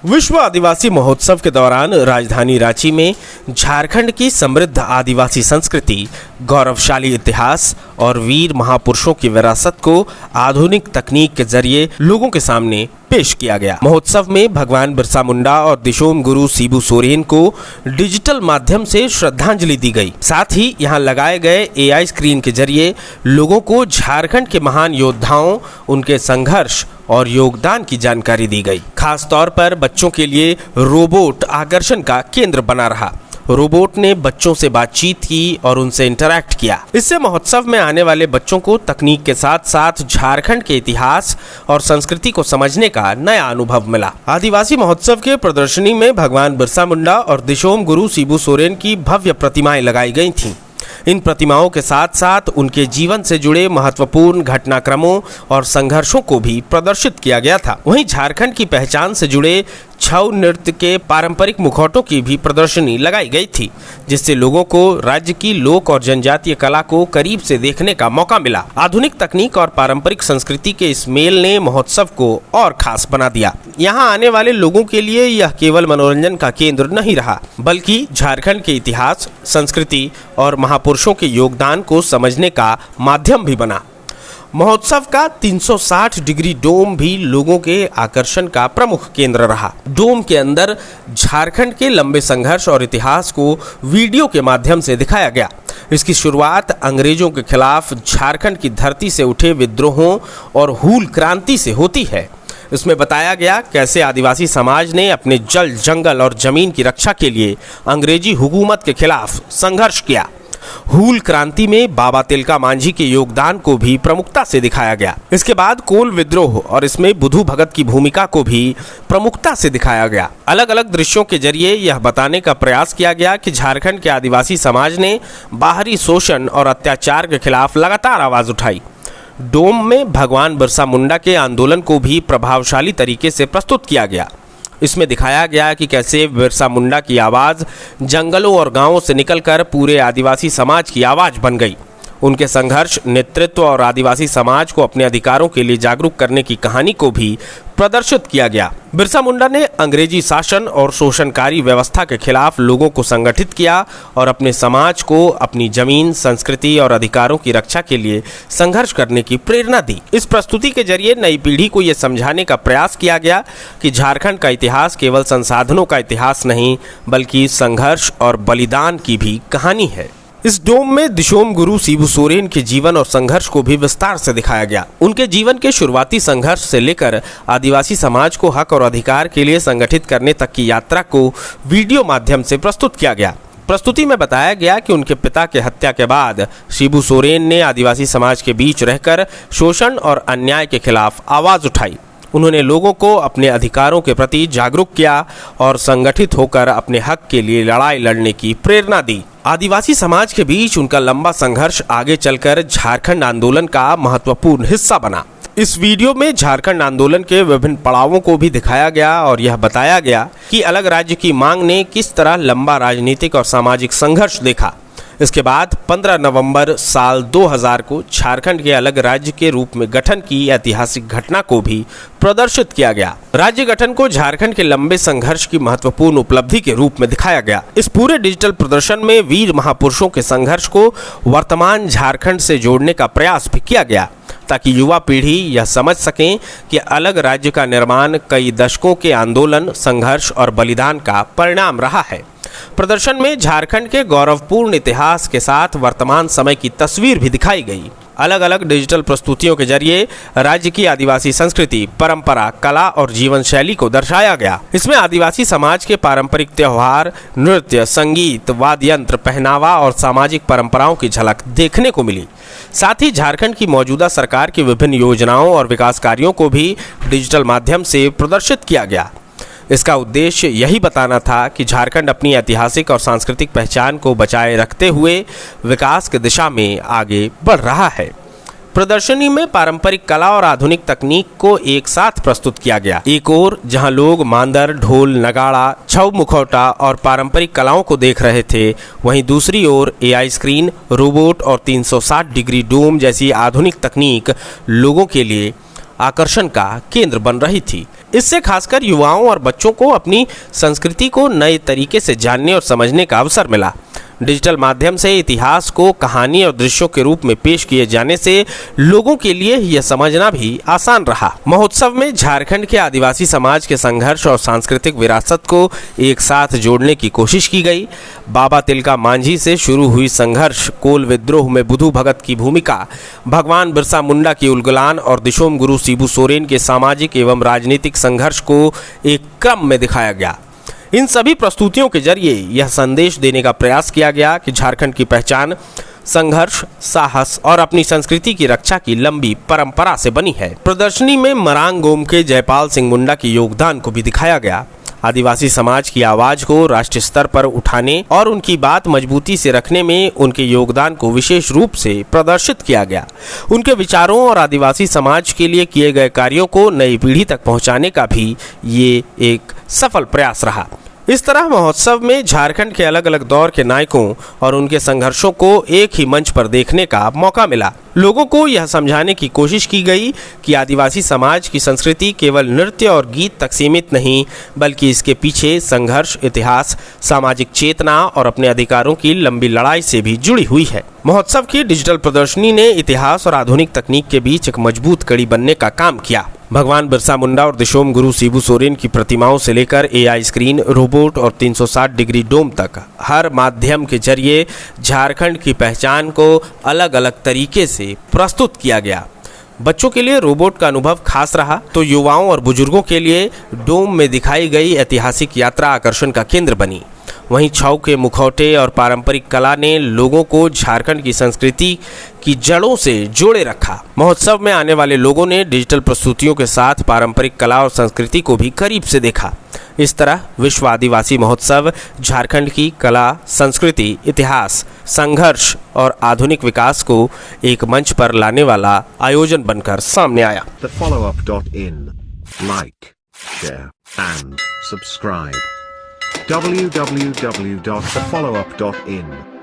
विश्व आदिवासी महोत्सव के दौरान राजधानी रांची में झारखंड की समृद्ध आदिवासी संस्कृति, गौरवशाली इतिहास और वीर महापुरुषों की विरासत को आधुनिक तकनीक के जरिए लोगों के सामने पेश किया गया। महोत्सव में भगवान बिरसा मुंडा और दिशोम गुरु शिबू सोरेन को डिजिटल माध्यम से श्रद्धांजलि दी गई। साथ ही यहां लगाए गए एआई स्क्रीन के जरिए लोगों को झारखंड के महान योद्धाओं, उनके संघर्ष और योगदान की जानकारी दी गई। खास तौर पर बच्चों के लिए रोबोट आकर्षण का केंद्र बना रहा। रोबोट ने बच्चों से बातचीत की और उनसे इंटरैक्ट किया। इससे महोत्सव में आने वाले बच्चों को तकनीक के साथ साथ झारखंड के इतिहास और संस्कृति को समझने का नया अनुभव मिला। आदिवासी महोत्सव के प्रदर्शनी में भगवान बिरसा मुंडा और दिशोम गुरु शिबू सोरेन की भव्य प्रतिमाएं लगाई गई थीं। इन प्रतिमाओं के साथ साथ उनके जीवन से जुड़े महत्वपूर्ण घटनाक्रमों और संघर्षों को भी प्रदर्शित किया गया था। वहीं झारखंड की पहचान से जुड़े छऊ नृत्य के पारंपरिक मुखौटों की भी प्रदर्शनी लगाई गई थी, जिससे लोगों को राज्य की लोक और जनजातीय कला को करीब से देखने का मौका मिला। आधुनिक तकनीक और पारंपरिक संस्कृति के इस मेल ने महोत्सव को और खास बना दिया। यहाँ आने वाले लोगों के लिए यह केवल मनोरंजन का केंद्र नहीं रहा, बल्कि झारखंड के इतिहास, संस्कृति और महापुरुषों के योगदान को समझने का माध्यम भी बना। महोत्सव का 360 डिग्री डोम भी लोगों के आकर्षण का प्रमुख केंद्र रहा। डोम के अंदर झारखंड के लंबे संघर्ष और इतिहास को वीडियो के माध्यम से दिखाया गया। इसकी शुरुआत अंग्रेजों के खिलाफ झारखंड की धरती से उठे विद्रोहों और हूल क्रांति से होती है। इसमें बताया गया कैसे आदिवासी समाज ने अपने जल, जंगल और जमीन की रक्षा के लिए अंग्रेजी हुकूमत के खिलाफ संघर्ष किया। हूल क्रांति में बाबा तिलका मांझी के योगदान को भी प्रमुखता से दिखाया गया। इसके बाद कोल विद्रोह और इसमें बुधू भगत की भूमिका को भी प्रमुखता से दिखाया गया। अलग अलग दृश्यों के जरिए यह बताने का प्रयास किया गया कि झारखंड के आदिवासी समाज ने बाहरी शोषण और अत्याचार के खिलाफ लगातार आवाज उठाई। डोम में भगवान बिरसा मुंडा के आंदोलन को भी प्रभावशाली तरीके से प्रस्तुत किया गया। इसमें दिखाया गया कि कैसे बिरसा मुंडा की आवाज़ जंगलों और गांवों से निकलकर पूरे आदिवासी समाज की आवाज़ बन गई। उनके संघर्ष, नेतृत्व और आदिवासी समाज को अपने अधिकारों के लिए जागरूक करने की कहानी को भी प्रदर्शित किया गया। बिरसा मुंडा ने अंग्रेजी शासन और शोषणकारी व्यवस्था के खिलाफ लोगों को संगठित किया और अपने समाज को अपनी जमीन, संस्कृति और अधिकारों की रक्षा के लिए संघर्ष करने की प्रेरणा दी। इस प्रस्तुति के जरिए नई पीढ़ी को यह समझाने का प्रयास किया गया कि झारखंड का इतिहास केवल संसाधनों का इतिहास नहीं, बल्कि संघर्ष और बलिदान की भी कहानी है। इस डोम में दिशोम गुरु शिबू सोरेन के जीवन और संघर्ष को भी विस्तार से दिखाया गया। उनके जीवन के शुरुआती संघर्ष से लेकर आदिवासी समाज को हक और अधिकार के लिए संगठित करने तक की यात्रा को वीडियो माध्यम से प्रस्तुत किया गया। प्रस्तुति में बताया गया कि उनके पिता के हत्या के बाद शिबू सोरेन ने आदिवासी समाज के बीच रहकर शोषण और अन्याय के खिलाफ आवाज उठाई। उन्होंने लोगों को अपने अधिकारों के प्रति जागरूक किया और संगठित होकर अपने हक के लिए लड़ाई लड़ने की प्रेरणा दी। आदिवासी समाज के बीच उनका लंबा संघर्ष आगे चलकर झारखंड आंदोलन का महत्वपूर्ण हिस्सा बना। इस वीडियो में झारखंड आंदोलन के विभिन्न पड़ावों को भी दिखाया गया और यह बताया गया कि अलग राज्य की मांग ने किस तरह लंबा राजनीतिक और सामाजिक संघर्ष देखा। इसके बाद 15 नवंबर साल 2000 को झारखंड के अलग राज्य के रूप में गठन की ऐतिहासिक घटना को भी प्रदर्शित किया गया। राज्य गठन को झारखंड के लंबे संघर्ष की महत्वपूर्ण उपलब्धि के रूप में दिखाया गया। इस पूरे डिजिटल प्रदर्शन में वीर महापुरुषों के संघर्ष को वर्तमान झारखंड से जोड़ने का प्रयास भी किया गया, ताकि युवा पीढ़ी यह समझ सकें कि अलग राज्य का निर्माण कई दशकों के आंदोलन, संघर्ष और बलिदान का परिणाम रहा है। प्रदर्शन में झारखंड के गौरवपूर्ण इतिहास के साथ वर्तमान समय की तस्वीर भी दिखाई गई। अलग अलग डिजिटल प्रस्तुतियों के जरिए राज्य की आदिवासी संस्कृति, परंपरा, कला और जीवन शैली को दर्शाया गया। इसमें आदिवासी समाज के पारंपरिक त्योहार, नृत्य, संगीत, वाद्य यंत्र, पहनावा और सामाजिक परंपराओं की झलक देखने को मिली। साथ ही झारखंड की मौजूदा सरकार की विभिन्न योजनाओं और विकास कार्यों को भी डिजिटल माध्यम से प्रदर्शित किया गया। इसका उद्देश्य यही बताना था कि झारखंड अपनी ऐतिहासिक और सांस्कृतिक पहचान को बचाए रखते हुए विकास की दिशा में आगे बढ़ रहा है। प्रदर्शनी में पारंपरिक कला और आधुनिक तकनीक को एक साथ प्रस्तुत किया गया। एक ओर जहां लोग मांदर, ढोल, नगाड़ा, छऊ मुखौटा और पारंपरिक कलाओं को देख रहे थे, वहीं दूसरी ओर एआई स्क्रीन, रोबोट और 360 डिग्री डोम जैसी आधुनिक तकनीक लोगों के लिए आकर्षण का केंद्र बन रही थी। इससे खासकर युवाओं और बच्चों को अपनी संस्कृति को नए तरीके से जानने और समझने का अवसर मिला। डिजिटल माध्यम से इतिहास को कहानी और दृश्यों के रूप में पेश किए जाने से लोगों के लिए यह समझना भी आसान रहा। महोत्सव में झारखंड के आदिवासी समाज के संघर्ष और सांस्कृतिक विरासत को एक साथ जोड़ने की कोशिश की गई। बाबा तिलका मांझी से शुरू हुई संघर्ष, कोल विद्रोह में बुधु भगत की भूमिका, भगवान बिरसा मुंडा की उलगुलान और दिशोम गुरु शिबू सोरेन के सामाजिक एवं राजनीतिक संघर्ष को एक क्रम में दिखाया गया। इन सभी प्रस्तुतियों के जरिए यह संदेश देने का प्रयास किया गया कि झारखंड की पहचान संघर्ष, साहस और अपनी संस्कृति की रक्षा की लंबी परंपरा से बनी है। प्रदर्शनी में मरांग गोम के जयपाल सिंह मुंडा के योगदान को भी दिखाया गया। आदिवासी समाज की आवाज को राष्ट्रीय स्तर पर उठाने और उनकी बात मजबूती से रखने में उनके योगदान को विशेष रूप से प्रदर्शित किया गया। उनके विचारों और आदिवासी समाज के लिए किए गए कार्यों को नई पीढ़ी तक पहुंचाने का भी ये एक सफल प्रयास रहा। इस तरह महोत्सव में झारखंड के अलग अलग दौर के नायकों और उनके संघर्षों को एक ही मंच पर देखने का मौका मिला। लोगों को यह समझाने की कोशिश की गई कि आदिवासी समाज की संस्कृति केवल नृत्य और गीत तक सीमित नहीं, बल्कि इसके पीछे संघर्ष, इतिहास, सामाजिक चेतना और अपने अधिकारों की लंबी लड़ाई से भी जुड़ी हुई है। महोत्सव की डिजिटल प्रदर्शनी ने इतिहास और आधुनिक तकनीक के बीच एक मजबूत कड़ी बनने का काम किया। भगवान बिरसा मुंडा और दिशोम गुरु शिबू सोरेन की प्रतिमाओं से लेकर AI स्क्रीन, रोबोट और 360 डिग्री डोम तक हर माध्यम के जरिए झारखंड की पहचान को अलग अलग तरीके से प्रस्तुत किया गया। बच्चों के लिए रोबोट का अनुभव खास रहा, तो युवाओं और बुजुर्गों के लिए डोम में दिखाई गई ऐतिहासिक यात्रा आकर्षण का केंद्र बनी। वहीं छऊ के मुखौटे और पारंपरिक कला ने लोगों को झारखंड की संस्कृति की जड़ों से जोड़े रखा। महोत्सव में आने वाले लोगों ने डिजिटल प्रस्तुतियों के साथ पारंपरिक कला और संस्कृति को भी करीब से देखा। इस तरह विश्व आदिवासी महोत्सव झारखंड की कला, संस्कृति, इतिहास, संघर्ष और आधुनिक विकास को एक मंच पर लाने वाला आयोजन बनकर सामने आया। thefollowup.in Like, share and subscribe. www.thefollowup.in